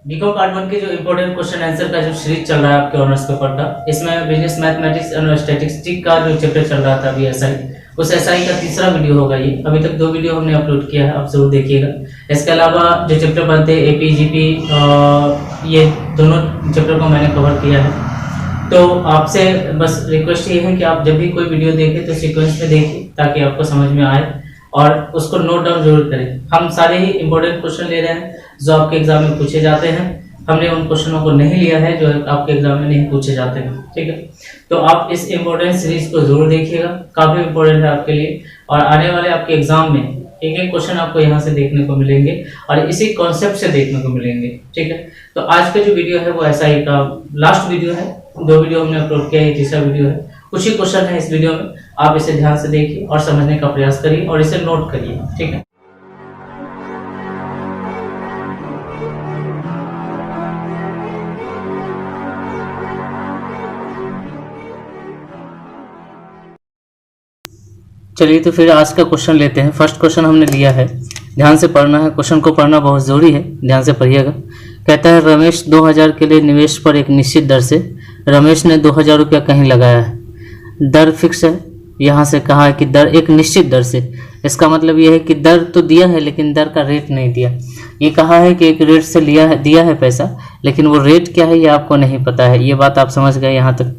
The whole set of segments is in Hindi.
बीकॉम पार्ट 1 के जो इम्पोर्टेंट क्वेश्चन आंसर का जो सीरीज चल रहा है आपके ऑनर्स पेपर का, इसमें बिजनेस मैथमेटिक्स एंड स्टैटिस्टिक्स का जो चैप्टर चल रहा था अभी एसआई, उस एसआई का तीसरा वीडियो होगा ये। अभी तक 2 वीडियो हमने अपलोड किया है, आप जरूर देखिएगा। इसके अलावा जो चैप्टर बनते हैं एपी जीपी, ये दोनों चैप्टर को मैंने कवर किया है। तो आपसे बस रिक्वेस्ट ये है कि आप जब भी कोई वीडियो देखें तो सीक्वेंस में देखिए ताकि आपको समझ में आए और उसको नोट डाउन जरूर करें। हम सारे ही इंपॉर्टेंट क्वेश्चन ले रहे हैं जो आपके एग्जाम में पूछे जाते हैं। हमने उन क्वेश्चनों को नहीं लिया है जो आपके एग्जाम में नहीं पूछे जाते हैं, ठीक है। तो आप इस इम्पोर्टेंट सीरीज को जरूर देखिएगा, काफी इंपॉर्टेंट है आपके लिए। और आने वाले आपके एग्जाम में एक एक क्वेश्चन आपको यहाँ से देखने को मिलेंगे और इसी कॉन्सेप्ट से देखने को मिलेंगे, ठीक है। तो आज का जो वीडियो है वो एसआई का लास्ट वीडियो है। 2 वीडियो हमने अपलोड किया है, तीसरा वीडियो है। कुछ ही क्वेश्चन है इस वीडियो में, आप इसे ध्यान से देखिए और समझने का प्रयास करिए और इसे नोट करिए, ठीक है। चलिए तो फिर आज का क्वेश्चन लेते हैं। फर्स्ट क्वेश्चन हमने लिया है, ध्यान से पढ़ना है, क्वेश्चन को पढ़ना बहुत ज़रूरी है, ध्यान से पढ़िएगा। कहता है रमेश 2000 के लिए निवेश पर एक निश्चित दर से रमेश ने 2000 रुपया कहीं लगाया है। दर फिक्स है, यहाँ से कहा है कि दर एक निश्चित दर से, इसका मतलब यह है कि दर तो दिया है लेकिन दर का रेट नहीं दिया। ये कहा है कि एक रेट से दिया है पैसा, लेकिन वो रेट क्या है ये आपको नहीं पता है। ये बात आप समझ गए यहाँ तक।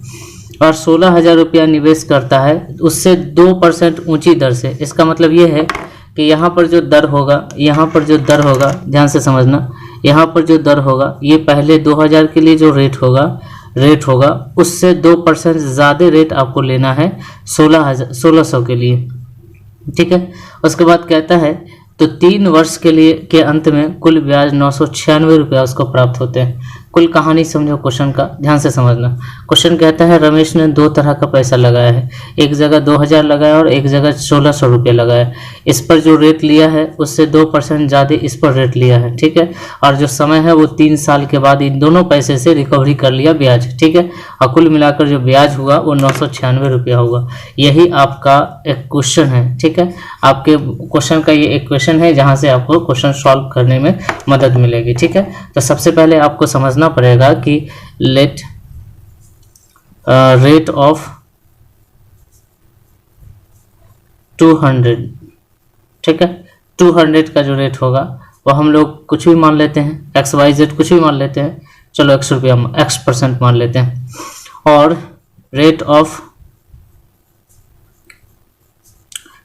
और 16,000 रुपया निवेश करता है उससे 2% ऊंची दर से। इसका मतलब ये है कि यहाँ पर जो दर होगा, यहाँ पर जो दर होगा, ध्यान से समझना, यहाँ पर जो दर होगा ये पहले 2000 के लिए जो रेट होगा उससे 2% ज़्यादा रेट आपको लेना है 1600 के लिए, ठीक है। उसके बाद कहता है तो 3 वर्ष के लिए के अंत में कुल ब्याज 996 रुपया उसको प्राप्त होते हैं। कुल कहानी समझो क्वेश्चन का, ध्यान से समझना। क्वेश्चन कहता है रमेश ने 2 तरह का पैसा लगाया है, एक जगह 2000 लगाया और एक जगह 1600 रुपये लगाया। इस पर जो रेट लिया है उससे 2% ज़्यादा इस पर रेट लिया है, ठीक है। और जो समय है वो 3 साल के बाद इन दोनों पैसे से रिकवरी कर लिया ब्याज, ठीक है। और कुल मिलाकर जो ब्याज हुआ वो 996 रुपया होगा। यही आपका एक क्वेश्चन है, ठीक है। आपके क्वेश्चन का ये एक क्वेश्चन है जहाँ से आपको क्वेश्चन सॉल्व करने में मदद मिलेगी, ठीक है। तो सबसे पहले आपको समझना पड़ेगा कि लेट रेट ऑफ 200, ठीक है। 200 का जो रेट होगा वो हम लोग कुछ भी मान लेते हैं, XYZ कुछ भी मान लेते हैं, चलो X% मान लेते हैं। और रेट ऑफ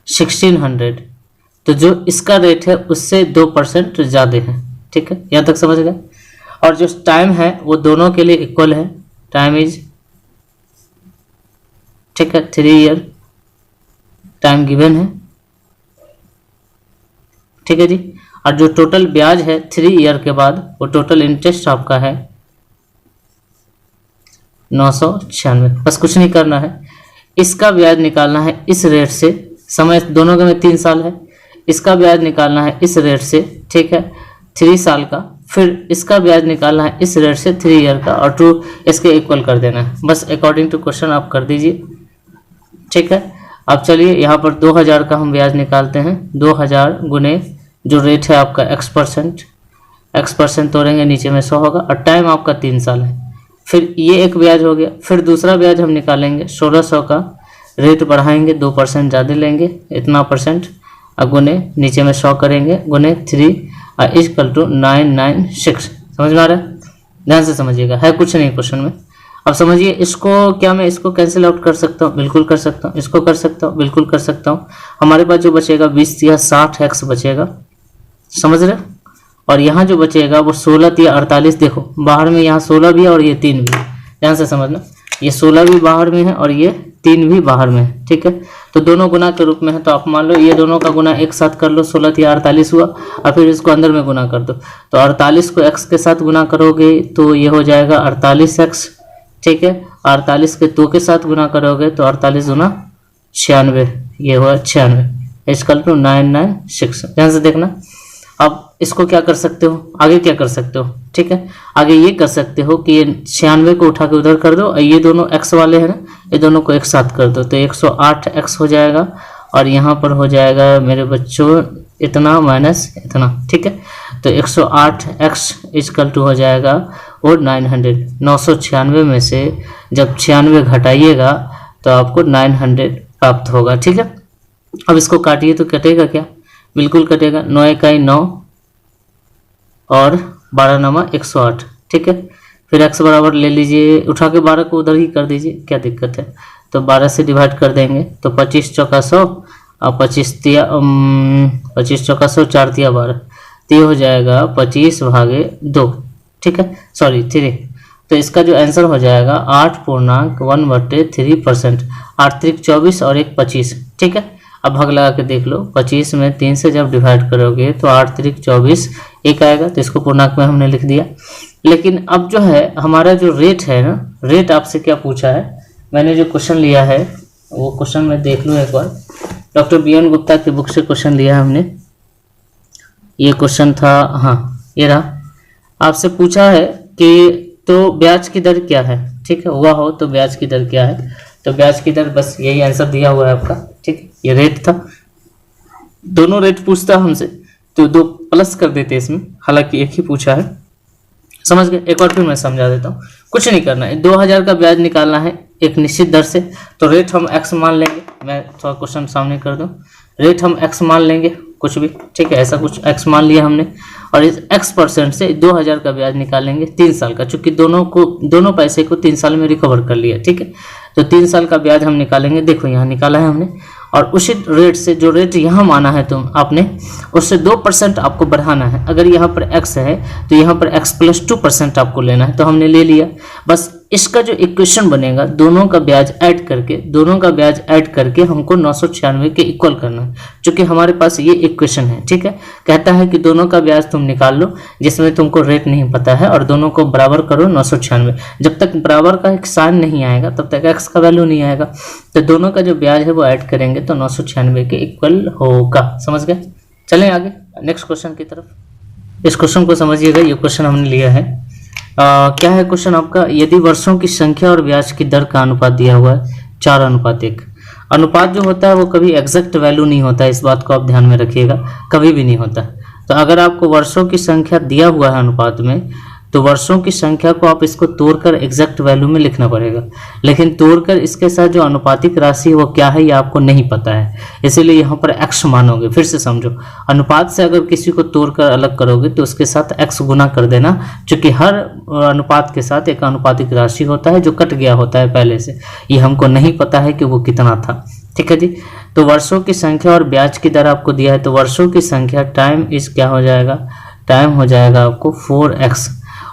1600, तो जो इसका रेट है उससे 2% ज़्यादा है, ठीक है। यहाँ तक समझ गए। और जो टाइम है वो दोनों के लिए इक्वल है, टाइम इज, ठीक है, 3 ईयर टाइम गिवन है, ठीक है जी। और जो टोटल ब्याज है 3 ईयर के बाद वो टोटल इंटरेस्ट आपका है 996। बस कुछ नहीं करना है, इसका ब्याज निकालना है इस रेट से, समय दोनों के में 3 साल है, इसका ब्याज निकालना है इस रेट से, ठीक है, 3 साल का। फिर इसका ब्याज निकालना है इस रेट से 3 ईयर का, और 2 इसके इक्वल कर देना है। बस अकॉर्डिंग टू क्वेश्चन आप कर दीजिए, ठीक है। अब चलिए यहाँ पर 2000 का हम ब्याज निकालते हैं। 2000 गुने जो रेट है आपका X% तोड़ेंगे, नीचे में 100 होगा, और टाइम आपका 3 साल है। फिर ये एक ब्याज हो गया। फिर दूसरा ब्याज हम निकालेंगे 1600 का, रेट बढ़ाएंगे, 2% ज़्यादा लेंगे, इतना %, और गुने नीचे में 100 करेंगे, गुने 3 इक्वल टू 996। समझ में आ रहा है? ध्यान से समझिएगा, है कुछ नहीं क्वेश्चन में। अब समझिए इसको, क्या मैं इसको कैंसिल आउट कर सकता हूँ? बिल्कुल कर सकता हूँ। इसको कर सकता हूँ? बिल्कुल कर सकता हूँ। हमारे पास जो बचेगा 20 या 60x बचेगा, समझ रहे? और यहाँ जो बचेगा वो 16 या 48, देखो बाहर में यहाँ 16 भी है और ये 3 भी, ध्यान से समझना, ये 16 भी बाहर में है और ये 3 भी बाहर में है, ठीक है। तो दोनों गुना के रूप में है, तो आप मान लो ये दोनों का गुना एक साथ कर लो, 16 या 48 हुआ, और फिर इसको अंदर में गुना कर दो। तो 48 को x के साथ गुना करोगे तो ये हो जाएगा 48x, ठीक है। 48 के 2 के साथ गुना करोगे तो 48 गुना 96, ये हुआ 96 इक्वल टू 996। ध्यान से देखना। अब इसको क्या कर सकते हो, आगे क्या कर सकते हो, ठीक है। आगे ये कर सकते हो कि ये 96 को उठा के उधर कर दो, और ये दोनों x वाले हैं ना, ये दोनों को एक साथ कर दो, तो 108x हो जाएगा। और यहाँ पर हो जाएगा मेरे बच्चों इतना माइनस इतना, ठीक है। तो 108x इजकल टू हो जाएगा और 900, 996 में से जब 96 घटाइएगा तो आपको 900 प्राप्त होगा, ठीक है। अब इसको काटिए तो कटेगा क्या, बिल्कुल कटेगा, 9 इकाई 9 और 12 नमा 108, ठीक है। फिर x बराबर ले लीजिए, उठा के 12 को उधर ही कर दीजिए, क्या दिक्कत है। तो 12 से डिवाइड कर देंगे तो 25 चौका 100 और 25 चौका 100, 4 तिया 12, तो ये हो जाएगा 25 भागे 2, ठीक है, सॉरी 3। तो इसका जो आंसर हो जाएगा 8.1/3%, 8 त्रिक 24 और 1 25, ठीक है। अब भाग लगा के देख लो, 25 में 3 से जब डिवाइड करोगे तो 8 त्रिक 24 1 आएगा, तो इसको पूर्णांक में हमने लिख दिया। लेकिन अब जो है हमारा जो रेट है ना, रेट आपसे क्या पूछा है, मैंने जो क्वेश्चन लिया है वो क्वेश्चन में देख लूँ एक बार, डॉक्टर BN गुप्ता की बुक से क्वेश्चन लिया है हमने। ये क्वेश्चन था, हाँ ये रहा, आपसे पूछा है कि तो ब्याज की दर क्या है, ठीक है, हुआ हो तो ब्याज की दर क्या है, तो ब्याज की दर बस यही आंसर दिया हुआ है आपका, ठीक है। ये रेट था, दोनों रेट पूछता हमसे तो 2 प्लस कर देते इसमें, हालांकि एक ही पूछा है, समझ गए। एक बार फिर मैं समझा देता हूँ, कुछ नहीं करना है, 2000 का ब्याज निकालना है एक निश्चित दर से, तो रेट हम x मान लेंगे, मैं थोड़ा क्वेश्चन सामने कर दूं, रेट हम x मान लेंगे कुछ भी, ठीक है, ऐसा कुछ x मान लिया हमने, और इस x% से 2000 का ब्याज निकालेंगे 3 साल का, चूंकि दोनों पैसे को 3 साल में रिकवर कर लिया, ठीक है। तो 3 साल का ब्याज हम निकालेंगे, देखो यहाँ निकाला है हमने, और उसी रेट से जो रेट यहाँ माना है आपने, उससे 2% आपको बढ़ाना है। अगर यहाँ पर x है तो यहाँ पर x + 2% आपको लेना है, तो हमने ले लिया। बस इसका जो इक्वेशन बनेगा, दोनों का ब्याज ऐड करके हमको 996 के इक्वल करना है, क्योंकि हमारे पास ये इक्वेशन है, ठीक है। कहता है कि दोनों का ब्याज तुम निकाल लो जिसमें तुमको रेट नहीं पता है, और दोनों को बराबर करो 996। जब तक बराबर का एक साइन नहीं आएगा तब तक x का वैल्यू नहीं आएगा, तो दोनों का जो ब्याज है वो ऐड करेंगे तो 996 के इक्वल होगा, समझ गए। चलें आगे नेक्स्ट क्वेश्चन की तरफ। इस क्वेश्चन को समझिएगा, ये क्वेश्चन हमने लिया है, क्या है क्वेश्चन आपका, यदि वर्षों की संख्या और ब्याज की दर का अनुपात दिया हुआ है 4:1। अनुपात जो होता है वो कभी एग्जैक्ट वैल्यू नहीं होता है, इस बात को आप ध्यान में रखिएगा, कभी भी नहीं होता। तो अगर आपको वर्षों की संख्या दिया हुआ है अनुपात में, तो वर्षों की संख्या को आप इसको तोड़कर एग्जैक्ट वैल्यू में लिखना पड़ेगा, लेकिन तोड़कर इसके साथ जो अनुपातिक राशि है वो क्या है ये आपको नहीं पता है, इसीलिए यहाँ पर x मानोगे। फिर से समझो, अनुपात से अगर किसी को तोड़कर अलग करोगे तो उसके साथ x गुना कर देना, क्योंकि हर अनुपात के साथ एक अनुपातिक राशि होता है जो कट गया होता है पहले से, ये हमको नहीं पता है कि वो कितना था, ठीक है जी। तो वर्षों की संख्या और ब्याज की दर आपको दिया है, तो वर्षों की संख्या टाइम इस क्या हो जाएगा, टाइम हो जाएगा आपको 4x,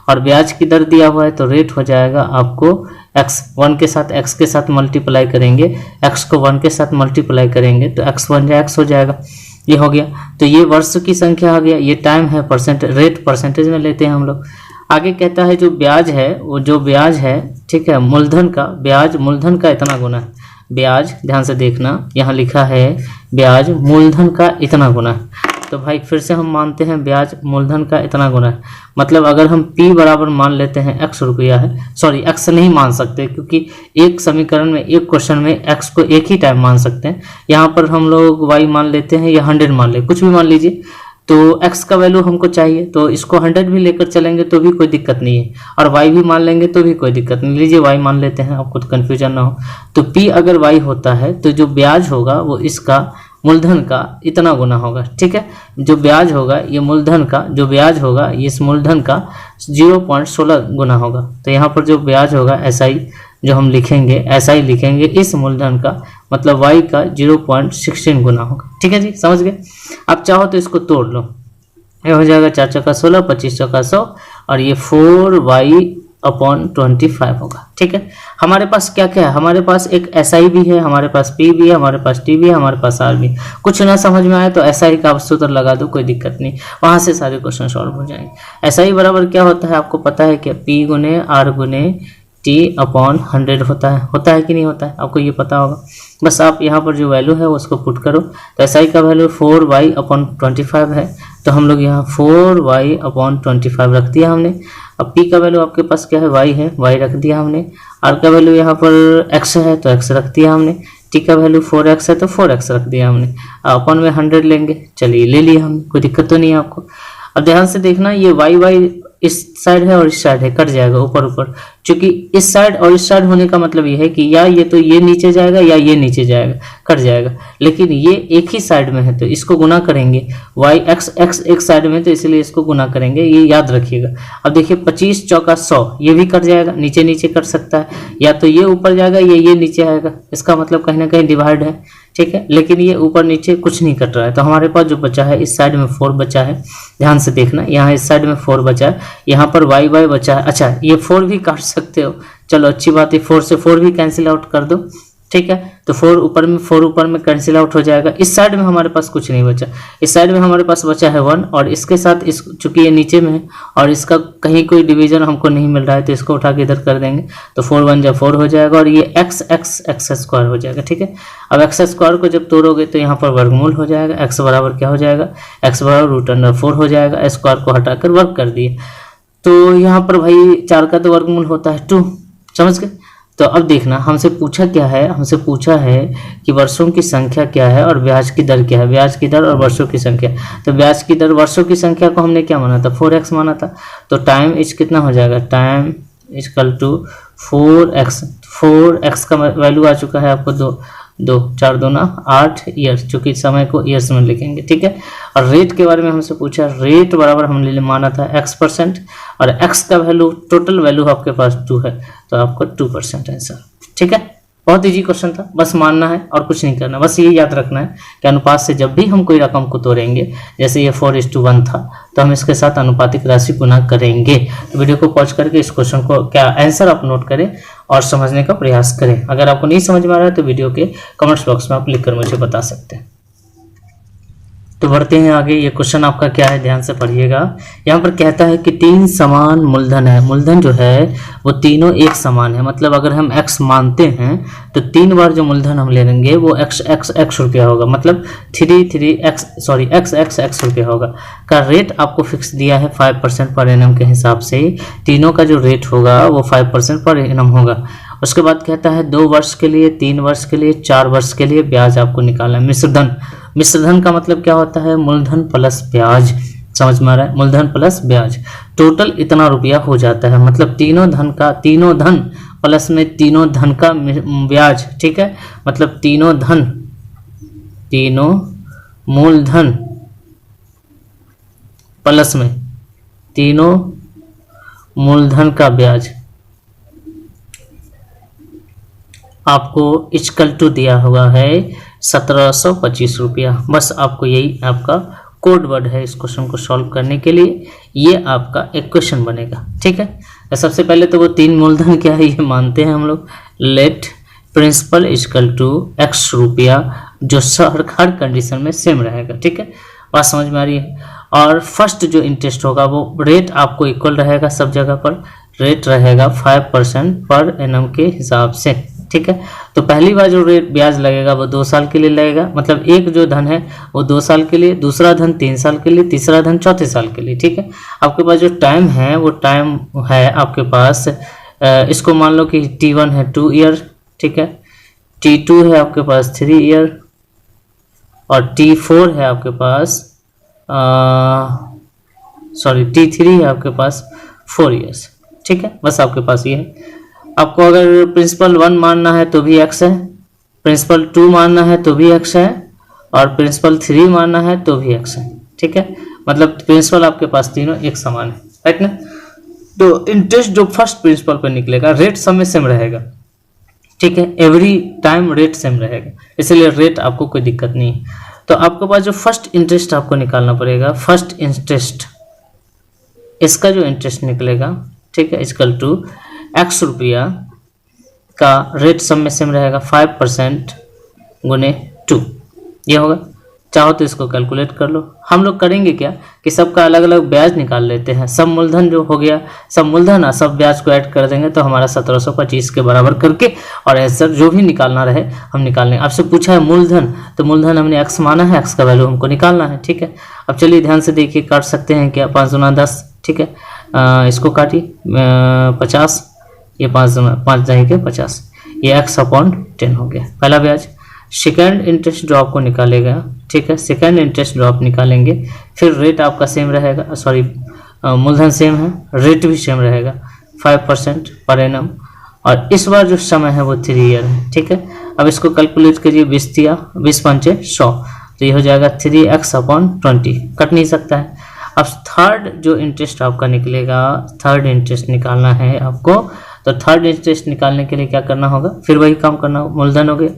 और ब्याज की दर दिया हुआ है तो रेट हो जाएगा आपको x, 1 के साथ x के साथ मल्टीप्लाई करेंगे, x को 1 के साथ मल्टीप्लाई करेंगे तो x बन जाए x हो जाएगा, ये हो गया। तो ये वर्ष की संख्या आ गया, ये टाइम है, रेट परसेंटेज में लेते हैं हम लोग। आगे कहता है जो ब्याज है, वो जो ब्याज है, ठीक है, मूलधन का ब्याज, मूलधन का इतना गुना है, ब्याज ध्यान से देखना, यहाँ लिखा है ब्याज मूलधन का इतना गुना है। तो भाई फिर से हम मानते हैं ब्याज मूलधन का इतना गुना है, मतलब अगर हम p बराबर मान लेते हैं x रुपया है, सॉरी x नहीं मान सकते, क्योंकि एक समीकरण में एक क्वेश्चन में x को एक ही टाइम मान सकते हैं, यहाँ पर हम लोग y मान लेते हैं या 100 मान ले, कुछ भी मान लीजिए, तो x का वैल्यू हमको चाहिए, तो इसको 100 भी लेकर चलेंगे तो भी कोई दिक्कत नहीं है, और y भी मान लेंगे तो भी कोई दिक्कत नहीं, लीजिए y मान लेते हैं, आपको तो कन्फ्यूजन ना हो। तो p अगर y होता है तो जो ब्याज होगा वो इसका मूलधन का इतना गुना होगा, ठीक है। जो ब्याज होगा ये मूलधन का, जो ब्याज होगा ये इस मूलधन का 0.16 गुना होगा, तो यहाँ पर जो ब्याज होगा SI जो हम लिखेंगे, SI लिखेंगे इस मूलधन का, मतलब y का 0.16 गुना होगा, ठीक है जी, समझ गए। आप चाहो तो इसको तोड़ लो, ये हो जाएगा 4 चौका 16, 25 चौका 100, और ये 4y/25 होगा, ठीक है। हमारे पास क्या क्या है, हमारे पास एक SI भी है, हमारे पास P भी है, हमारे पास T भी है, हमारे पास R भी। कुछ ना समझ में आए तो SI का सूत्र लगा दो, कोई दिक्कत नहीं, वहां से सारे क्वेश्चन सॉल्व हो जाएंगे। SI बराबर क्या होता है आपको पता है क्या, P गुने R गुने T/100 होता है कि नहीं होता है, आपको ये पता होगा। बस आप यहाँ पर जो वैल्यू है उसको पुट करो, तो SI का वैल्यू 4y/25 है, तो हम लोग यहाँ 4y/25 रख दिया हमने। अब P का वैल्यू आपके पास क्या है, y है, y रख दिया हमने। R का वैल्यू यहाँ पर x है तो x रख दिया हमने। टी का वैल्यू 4x है तो 4x रख दिया हमने, अपन में 100 लेंगे, चलिए ले लिया हमने, कोई दिक्कत तो नहीं है आपको। अब ध्यान से देखना, ये y इस साइड है और इस साइड है, कट जाएगा ऊपर ऊपर, क्योंकि इस साइड और इस साइड होने का मतलब ये है कि या ये तो ये नीचे जाएगा या ये नीचे जाएगा, कट जाएगा, लेकिन ये एक ही साइड में है तो इसको गुना करेंगे, x एक साइड में तो इसलिए इसको गुना करेंगे, ये याद रखिएगा। अब देखिए 25 चौका 100, ये भी कट जाएगा, नीचे नीचे कट सकता है, या तो ये ऊपर जाएगा या ये नीचे आएगा, इसका मतलब कहीं ना कहीं डिवाइड है, ठीक है, लेकिन ये ऊपर नीचे कुछ नहीं कट रहा है, तो हमारे पास जो बचा है इस साइड में 4 बचा है, ध्यान से देखना, यहाँ इस साइड में 4 बचा है, यहाँ पर y बचा है। अच्छा, ये 4 भी काट सकते हो, चलो अच्छी बात है, 4 से 4 भी कैंसिल आउट कर दो, ठीक है, तो 4 ऊपर में कैंसिल आउट हो जाएगा। इस साइड में हमारे पास कुछ नहीं बचा, इस साइड में हमारे पास बचा है 1, और इसके साथ इस चूंकि ये नीचे में है और इसका कहीं कोई डिवीजन हमको नहीं मिल रहा है तो इसको उठा के इधर कर देंगे, तो 4 1 जा 4 हो जाएगा, और ये x स्क्वायर हो जाएगा, ठीक है। अब x स्क्वायर को जब तोड़ोगे तो यहाँ पर वर्गमूल हो जाएगा, x बराबर क्या हो जाएगा, x बराबर √4 हो जाएगा, स्क्वायर को हटाकर वर्ग कर दिए, तो यहाँ पर भाई 4 का तो वर्गमूल होता है 2, समझ गए। तो अब देखना, हमसे पूछा क्या है, हमसे पूछा है कि वर्षों की संख्या क्या है और ब्याज की दर क्या है, ब्याज की दर और वर्षों की संख्या। तो ब्याज की दर, वर्षों की संख्या को हमने क्या माना था, 4x माना था, तो टाइम इज कितना हो जाएगा, टाइम इक्वल टू 4x का वैल्यू आ चुका है आपको 2 4 दूना 8 ईयर, चूंकि समय को ईयर्स में लिखेंगे, ठीक है। और रेट के बारे में हमसे पूछा, रेट बराबर हमने माना था x%, और x का वैल्यू, टोटल वैल्यू आपके पास 2 है, तो आपको 2% आंसर, ठीक है। बहुत इजी क्वेश्चन था, बस मानना है और कुछ नहीं करना, बस ये याद रखना है कि अनुपात से जब भी हम कोई रकम को तोड़ेंगे, जैसे ये 4:1 था, तो हम इसके साथ अनुपातिक राशि गुना करेंगे। तो वीडियो को पॉज करके इस क्वेश्चन को क्या आंसर आप नोट करें और समझने का प्रयास करें। अगर आपको नहीं समझ में आ रहा है तो वीडियो के कमेंट्स बॉक्स में आप लिखकर मुझे बता सकते हैं। तो बढ़ते हैं आगे, ये क्वेश्चन आपका क्या है, ध्यान से पढ़िएगा। यहाँ पर कहता है कि 3 समान मूलधन है, मूलधन जो है वो तीनों एक समान है, मतलब अगर हम x मानते हैं तो 3 बार जो मूलधन हम ले लेंगे वो x रुपया होगा, मतलब x रुपया होगा। का रेट आपको फिक्स दिया है 5% पर एनम के हिसाब से, तीनों का जो रेट होगा वो 5% पर एनम होगा। उसके बाद कहता है 2 वर्ष के लिए, 3 वर्ष के लिए, 4 वर्ष के लिए ब्याज आपको निकालना है। मिश्रधन, मिश्रधन का मतलब क्या होता है, मूलधन प्लस ब्याज, समझ में आ रहा है, मूलधन प्लस ब्याज, टोटल इतना रुपया हो जाता है, मतलब तीनों धन प्लस में तीनों धन का ब्याज, ठीक है, मतलब तीनों मूलधन प्लस में तीनों मूलधन का ब्याज आपको इक्वल टू दिया हुआ है 1725 रुपया। बस आपको यही आपका कोड वर्ड है इस क्वेश्चन को सॉल्व करने के लिए, ये आपका एक क्वेश्चन बनेगा, ठीक है। तो सबसे पहले तो वो 3 मूलधन क्या है ये मानते हैं हम लोग, let principal equal to x रुपया, जो हर कंडीशन में सेम रहेगा, ठीक है, बात समझ में आ रही है। और फर्स्ट जो इंटरेस्ट होगा वो रेट आपको इक्वल रहेगा, सब जगह पर रेट रहेगा 5% पर एनम के हिसाब से, ठीक है। तो पहली बार जो रेट ब्याज लगेगा वो 2 साल के लिए लगेगा, मतलब एक जो धन है वो 2 साल के लिए, दूसरा धन 3 साल के लिए, तीसरा धन चौथे साल के लिए, ठीक है। आपके पास जो टाइम है वो टाइम है आपके पास, इसको मान लो कि T1 है 2 ईयर, ठीक है, T2 है आपके पास 3 ईयर, और T4 है आपके पास T3 है आपके पास 4 ईयर्स, ठीक है। बस आपके पास ये है। आपको अगर प्रिंसिपल 1 मानना है तो भी x है, प्रिंसिपल 2 मानना है तो भी x है, और प्रिंसिपल 3 मानना है तो भी x है, ठीक है, मतलब प्रिंसिपल आपके पास तीनों एक समान है, राइट ना। तो इंटरेस्ट जो फर्स्ट प्रिंसिपल पर निकलेगा रेट सब में सेम रहेगा, ठीक है, एवरी टाइम रेट सेम रहेगा, इसलिए रेट आपको कोई दिक्कत नहीं है। तो आपके पास जो फर्स्ट इंटरेस्ट आपको निकालना पड़ेगा, फर्स्ट इंटरेस्ट, इसका जो इंटरेस्ट निकलेगा, ठीक है, इक्वल टू x रुपया का रेट सब में सेम रहेगा 5% गुने 2, ये होगा। चाहो तो इसको कैलकुलेट कर लो। हम लोग करेंगे क्या कि सबका अलग अलग ब्याज निकाल लेते हैं, सब मूलधन जो हो गया, सब मूलधन और सब ब्याज को ऐड कर देंगे तो हमारा 1725 के बराबर करके, और आंसर जो भी निकालना रहे हम निकाल लेंगे। आपसे पूछा है मूलधन, तो मूलधन हमने x माना है, x का वैल्यू हमको निकालना है, ठीक है। अब चलिए ध्यान से देखिए, काट सकते हैं क्या, 5 गुना 10, ठीक है, इसको काटिए 50, ये 5 जाएंगे 50, ये x/10 हो गया पहला ब्याज। सेकेंड इंटरेस्ट ड्रॉप को निकालेगा, ठीक है, सेकेंड इंटरेस्ट ड्रॉप निकालेंगे, फिर रेट आपका सेम रहेगा, सॉरी मूलधन सेम है, रेट भी सेम रहेगा 5% पर एनम, और इस बार जो समय है वो 3 ईयर है, ठीक है। अब इसको कैलकुलेट करिए, 20 पंचे 100, तो ये हो जाएगा 3x/20, कट नहीं सकता है। अब थर्ड जो इंटरेस्ट आपका निकलेगा, थर्ड इंटरेस्ट निकालना है आपको, तो थर्ड इंटरेस्ट निकालने के लिए क्या करना होगा, फिर वही काम करना होगा, मूलधन हो गया,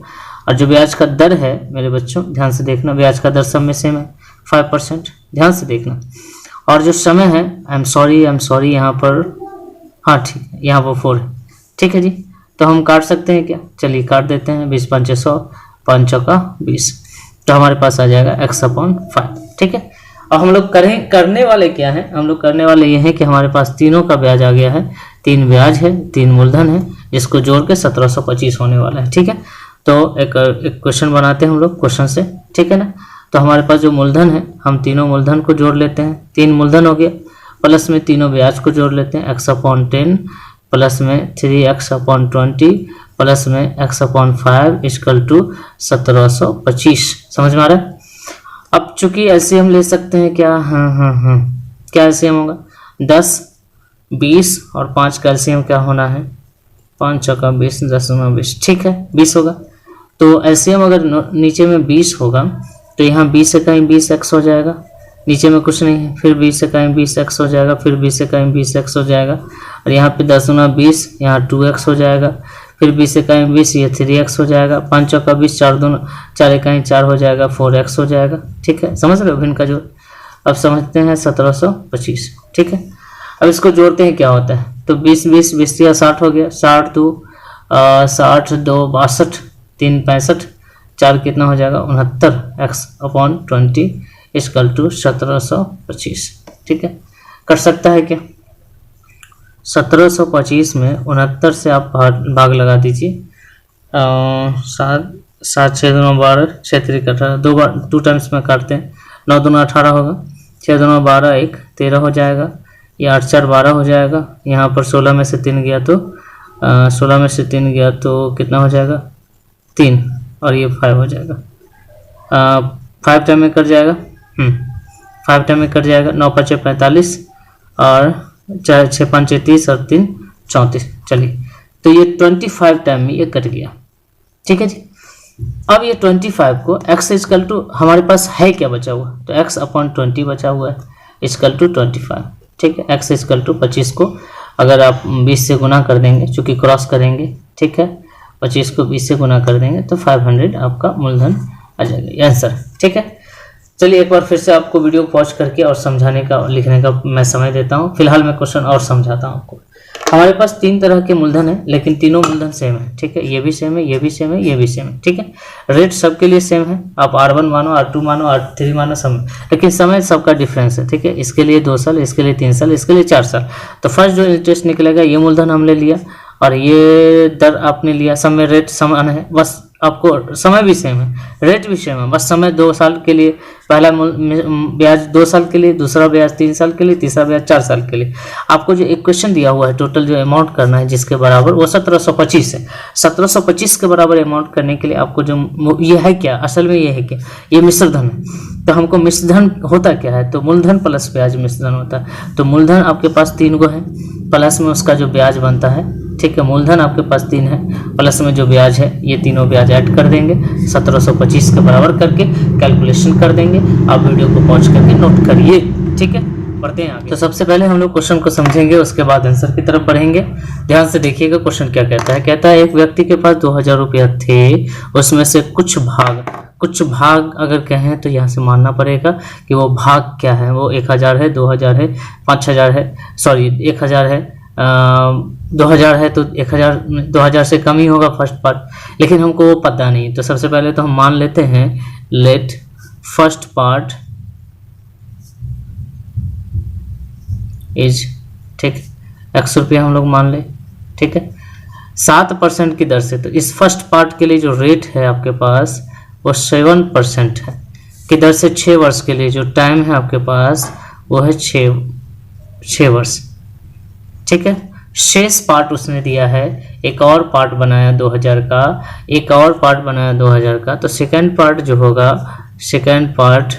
और जो ब्याज का दर है मेरे बच्चों ध्यान से देखना, ब्याज का दर सब में सेम है 5%, ध्यान से देखना, और जो समय है आई एम सॉरी यहाँ पर, हाँ ठीक है, यहाँ पर 4 है, ठीक है जी। तो हम काट सकते हैं क्या, चलिए काट देते हैं, 20 पंचे 100, 5 चौका 20, तो हमारे पास आ जाएगा x/5, ठीक है। अब हम लोग करने वाले क्या है, हम लोग करने वाले ये हैं कि हमारे पास तीनों का ब्याज आ गया है, 3 ब्याज है, 3 मूलधन है, जिसको जोड़ के 1725 होने वाला है, ठीक है। तो एक क्वेश्चन बनाते हैं हम लोग क्वेश्चन से, ठीक है ना। तो हमारे पास जो मूलधन है, हम तीनों मूलधन को जोड़ लेते हैं, 3 मूलधन हो गया, प्लस में तीनों ब्याज को जोड़ लेते हैं, x/10 प्लस में 3x/20 प्लस में x/5 = 1725, समझ में आ रहा है। अब चूंकि एलसीएम ले सकते हैं क्या, क्या एलसीएम होगा, 10, 20 और 5 का एलसीएम क्या होना है, 5 चौका 20, 10 गुना 20, ठीक है 20 होगा। तो एलसीएम अगर नीचे में 20 होगा तो यहाँ 20 से कहीं 20x हो जाएगा, नीचे में कुछ नहीं है, फिर 20 से कहीं 20x हो जाएगा, फिर 20 से कहीं 20x हो जाएगा, और यहाँ पे 10 गुना 20, यहाँ 2x हो जाएगा, फिर 20 से कहीं 20, ये 3x हो जाएगा, 5 चौका 20, 4 कहीं 4 हो जाएगा, 4x हो जाएगा, ठीक है, समझ रहे हो भिन्न का जोड़। अब समझते हैं 1725, ठीक है। अब इसको जोड़ते हैं क्या होता है, तो 20 या 60 हो गया, 60 2 62 3 65, 4 कितना हो जाएगा 69, x/20 = 1725, ठीक है। कर सकता है क्या, 1725 में 69 से आप भाग लगा दीजिए, 7 6 दूना 12, 6 3 18, 2 टाइम्स में काटते हैं, 9 दूना 18 होगा, 6 दूना 12, 1 13 हो जाएगा, ये 8 4 12 हो जाएगा, यहाँ पर 16 में से 3 गया तो 16 में से 3 गया तो कितना हो जाएगा 3, और ये 5 हो जाएगा, 5 टाइम में कट जाएगा, 5 टाइम में कट जाएगा, 9 5 45 और 6 5 30 और 3 34, चलिए तो ये 25 टाइम में ये कट गया, ठीक है जी। अब ये 25 को x = हमारे पास है क्या बचा हुआ, तो x/20 बचा हुआ है = 25, ठीक है। x = 25 को अगर आप 20 से गुना कर देंगे, चूंकि क्रॉस करेंगे, ठीक है, 25 को 20 से गुना कर देंगे तो 500 आपका मूलधन आ जाएगा, ये आंसर, ठीक है। चलिए एक बार फिर से आपको वीडियो पॉज करके और समझाने का लिखने का मैं समय देता हूँ, फिलहाल मैं क्वेश्चन और समझाता हूँ आपको। हमारे पास 3 तरह के मूलधन है, लेकिन तीनों मूलधन सेम है, ठीक है, ये भी सेम है, ये भी सेम है, ये भी सेम है, ठीक है। रेट सबके लिए सेम है, आप R1 मानो, R2 मानो, R3 मानो, सब, लेकिन समय सबका डिफरेंस है, ठीक है। इसके लिए 2 साल, इसके लिए 3 साल, इसके लिए 4 साल। तो फर्स्ट जो इंटरेस्ट निकलेगा ये मूलधन हमने लिया और ये दर आपने लिया, सब में रेट समान है, बस आपको समय भी सेम है, रेट भी सेम है, बस समय 2 साल के लिए, पहला ब्याज 2 साल के लिए, दूसरा ब्याज 3 साल के लिए, तीसरा ब्याज 4 साल के लिए। आपको जो इक्वेशन दिया हुआ है, टोटल जो अमाउंट करना है जिसके बराबर, वो 1725 है। 1725 के बराबर अमाउंट करने के लिए आपको जो ये है क्या, असल में ये है क्या, ये मिश्रधन है। तो हमको मिश्रधन होता क्या है, तो मूलधन प्लस ब्याज मिश्रधन होता है। तो मूलधन आपके पास 3 गो है, प्लस में उसका जो ब्याज बनता है, ठीक है। मूलधन आपके पास 3 है, प्लस में जो ब्याज है, ये तीनों ब्याज ऐड कर देंगे, 1725 के बराबर करके कैलकुलेशन कर देंगे। आप वीडियो को पॉज करके नोट करिए, ठीक है। बढ़ते हैं आगे। तो सबसे पहले हम लोग क्वेश्चन को समझेंगे, उसके बाद आंसर की तरफ बढ़ेंगे। ध्यान से देखिएगा क्वेश्चन क्या कहता है। कहता है एक व्यक्ति के पास 2000 रुपया थे, उसमें से कुछ भाग अगर कहें तो यहाँ से मानना पड़ेगा कि वो भाग क्या है, वो 1000 है, 2000 है, 5000 है, सॉरी 1000 है, 2000 है, तो 2000 से कम ही होगा फर्स्ट पार्ट, लेकिन हमको वो पता नहीं। तो सबसे पहले तो हम मान लेते हैं, लेट फर्स्ट पार्ट इज, ठीक, x रुपया हम लोग मान ले, ठीक है, 7% की दर से। तो इस फर्स्ट पार्ट के लिए जो रेट है आपके पास वो 7% है की दर से 6 वर्ष के लिए जो टाइम है आपके पास वो है 6 वर्ष, ठीक है। शेष पार्ट उसने दिया है, एक और पार्ट बनाया 2000 का, एक और पार्ट बनाया 2000 का, तो सेकंड पार्ट जो होगा, सेकंड पार्ट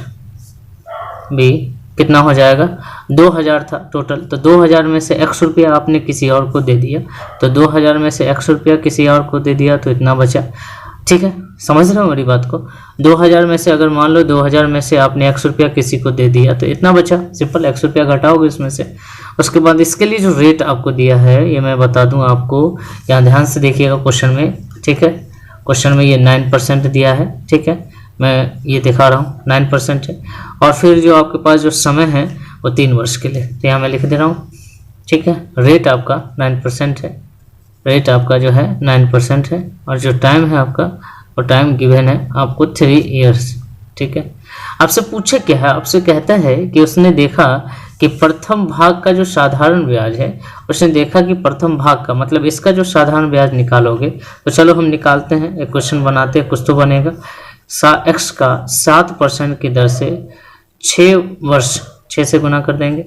भी कितना हो जाएगा, 2000 था टोटल, तो 2000 में से x रुपया आपने किसी और को दे दिया, तो 2000 में से x रुपया किसी और को दे दिया तो इतना बचा। ठीक है, समझ रहे हो मेरी बात को। 2000 में से अगर मान लो 2000 में से आपने x रुपया किसी को दे दिया तो इतना बचा, सिंपल x रुपया घटाओगे इसमें से। उसके बाद इसके लिए जो रेट आपको दिया है ये मैं बता दूं आपको, यहाँ ध्यान से देखिएगा क्वेश्चन में। ठीक है, क्वेश्चन में ये 9% दिया है। ठीक है, मैं ये दिखा रहा हूँ 9% है, और फिर जो आपके पास जो समय है वो 3 वर्ष के लिए, तो यहाँ मैं लिख दे रहा हूँ। ठीक है, रेट आपका 9% है, रेट आपका जो है 9% है, और जो टाइम है आपका वो टाइम गिवन है आपको 3 इयर्स। ठीक है, आपसे पूछे क्या है, आपसे कहता है कि उसने देखा कि प्रथम भाग का जो साधारण ब्याज है, उसने देखा कि प्रथम भाग का मतलब इसका जो साधारण ब्याज निकालोगे, तो चलो हम निकालते हैं, एक क्वेश्चन बनाते हैं, कुछ तो बनेगा। x का 7% की दर से 6 वर्ष 6 से गुना कर देंगे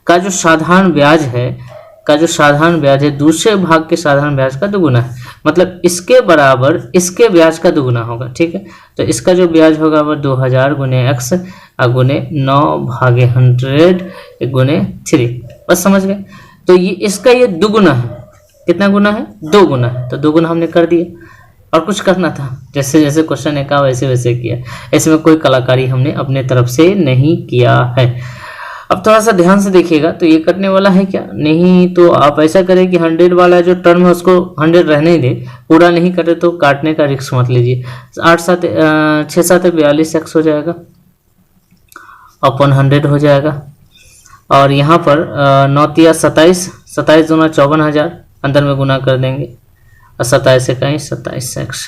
का जो साधारण ब्याज है, का जो साधारण ब्याज है दूसरे भाग के साधारण ब्याज का दुगुना है, मतलब इसके बराबर इसके ब्याज का दुगुना होगा। ठीक है, तो इसका जो ब्याज होगा वो 2000 गुने x गुने 9 भागे 100 गुने 3, बस समझ गए। तो ये इसका ये दुगुना है, कितना गुना है, 2 गुना है, तो 2 गुना हमने कर दिया, और कुछ करना था, जैसे जैसे क्वेश्चन है कहा वैसे वैसे किया, इसमें कोई कलाकारी हमने अपने तरफ से नहीं किया है। अब थोड़ा सा ध्यान से देखिएगा, तो ये कटने वाला है क्या नहीं, तो आप ऐसा करें कि 100 वाला जो टर्म है उसको 100 रहने ही दे, पूरा नहीं कटे तो काटने का रिस्क मत लीजिए। 6 7 42 x हो जाएगा अपन 100 हो जाएगा, और यहाँ पर 9 तिया 27, 27 दूना 54,000, अंदर में गुना कर देंगे, और 27 से कहीं 27 x।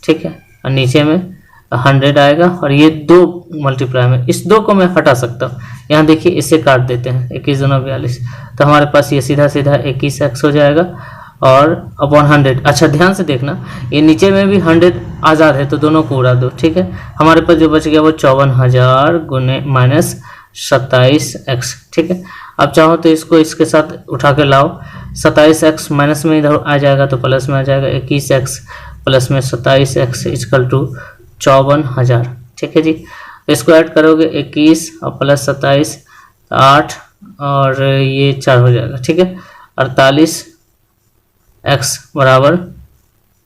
ठीक है, और नीचे में 100 आएगा, और ये 2 मल्टीप्लाई में इस 2 को मैं हटा सकता हूँ, यहाँ देखिए इसे काट देते हैं, 21 दूना 42, तो हमारे पास ये सीधा सीधा 21 x हो जाएगा, और अपॉन 100। अच्छा ध्यान से देखना, ये नीचे में भी 100 आज़ाद है तो दोनों को उड़ा दो। ठीक है, हमारे पास जो बच गया वो 54,000 गुने माइनस 27 x। ठीक है, अब चाहो तो इसको इसके साथ उठा के लाओ, 27 x माइनस में इधर आ जाएगा तो प्लस में आ जाएगा, 21 x प्लस में 27 x इक्वल टू 54,000। ठीक है जी, तो इसको ऐड करोगे 21 और प्लस 27 8, और ये 4 हो जाएगा। ठीक है, 48 x बराबर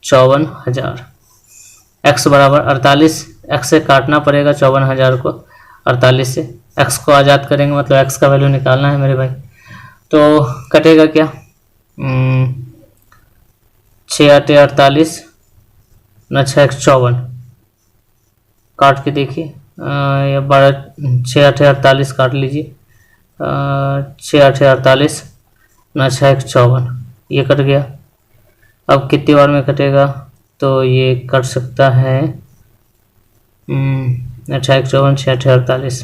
54,000, x बराबर 48, x से काटना पड़ेगा 54,000 को 48 से, x को आज़ाद करेंगे मतलब x का वैल्यू निकालना है मेरे भाई, तो कटेगा क्या, 6 8 48 न 6 x 54, काट के देखिए, या 6 8 48 काट लीजिए, 6 8 48 न 6 x 54, ये कट गया। अब कितनी बार में कटेगा, तो ये कट सकता है 6 x 54 6 8 48।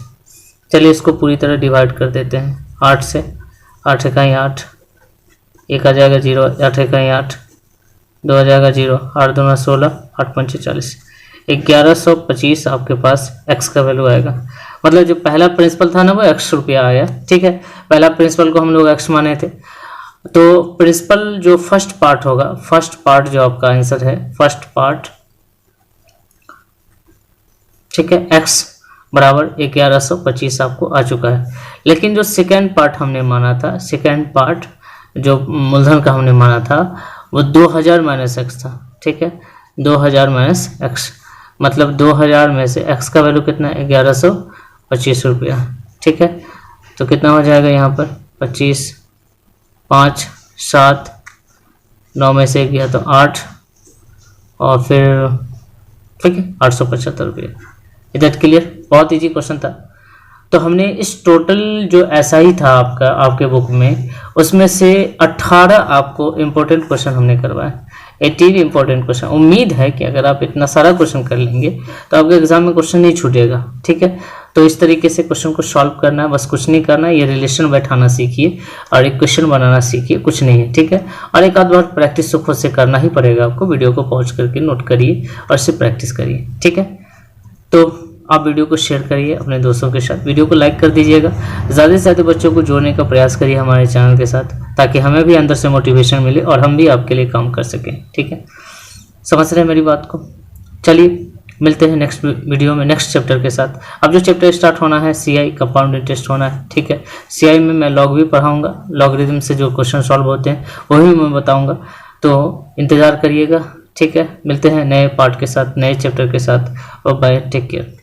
चलिए इसको पूरी तरह डिवाइड कर देते हैं 8 से, 8 इकाई 8, 1 आ जाएगा 0, 8 इकाई 8, 2 आ जाएगा 0, 8 दूना 16, 8 पंचे 40, 1125 आपके पास x का वैल्यू आएगा। मतलब जो पहला प्रिंसिपल था ना वो x रुपया आया। ठीक है, पहला प्रिंसिपल को हम लोग x माने थे, तो प्रिंसिपल जो फर्स्ट पार्ट होगा, फर्स्ट पार्ट जो आपका आंसर है, फर्स्ट पार्ट, ठीक है, x बराबर 1125 आपको आ चुका है। लेकिन जो सेकेंड पार्ट हमने माना था, सेकेंड पार्ट जो मूलधन का हमने माना था वो 2000 माइनस एक्स था। ठीक है, 2000 माइनस एक्स मतलब 2000 में से x का वैल्यू कितना है, 1125 रुपया। ठीक है, तो कितना हो जाएगा यहाँ पर 25, 5, 7, 9 में से 1 गया तो 8, और फिर ठीक है 875 रुपये। इधर क्लियर, बहुत इजी क्वेश्चन था। तो हमने इस टोटल जो ऐसा ही था आपका आपके बुक में, उसमें से 18 आपको इम्पोर्टेंट क्वेश्चन हमने करवाए, 18 इम्पोर्टेंट क्वेश्चन। उम्मीद है कि अगर आप इतना सारा क्वेश्चन कर लेंगे तो आपके एग्जाम में क्वेश्चन नहीं छूटेगा। ठीक है, तो इस तरीके से क्वेश्चन को सॉल्व करना है, बस कुछ नहीं करना है, ये रिलेशन बैठाना सीखिए और एक क्वेश्चन बनाना सीखिए, कुछ नहीं है। ठीक है, और एक आध बार प्रैक्टिस तो खुद से करना ही पड़ेगा आपको। वीडियो को पॉज करके नोट करिए और इससे प्रैक्टिस करिए। ठीक है, तो आप वीडियो को शेयर करिए अपने दोस्तों के साथ, वीडियो को लाइक कर दीजिएगा, ज़्यादा से ज़्यादा बच्चों को जोड़ने का प्रयास करिए हमारे चैनल के साथ, ताकि हमें भी अंदर से मोटिवेशन मिले और हम भी आपके लिए काम कर सकें। ठीक है, समझ रहे हैं मेरी बात को? चलिए मिलते हैं नेक्स्ट वीडियो में नेक्स्ट चैप्टर के साथ। अब जो चैप्टर स्टार्ट होना है CI कंपाउंड इंटरेस्ट होना है। ठीक है, CI में मैं लॉग भी पढ़ाऊँगा, लॉगरिथम से जो क्वेश्चन सॉल्व होते हैं वही मैं बताऊँगा, तो इंतज़ार करिएगा। ठीक है, मिलते हैं नए पार्ट के साथ, नए चैप्टर के साथ। और बाय, टेक केयर।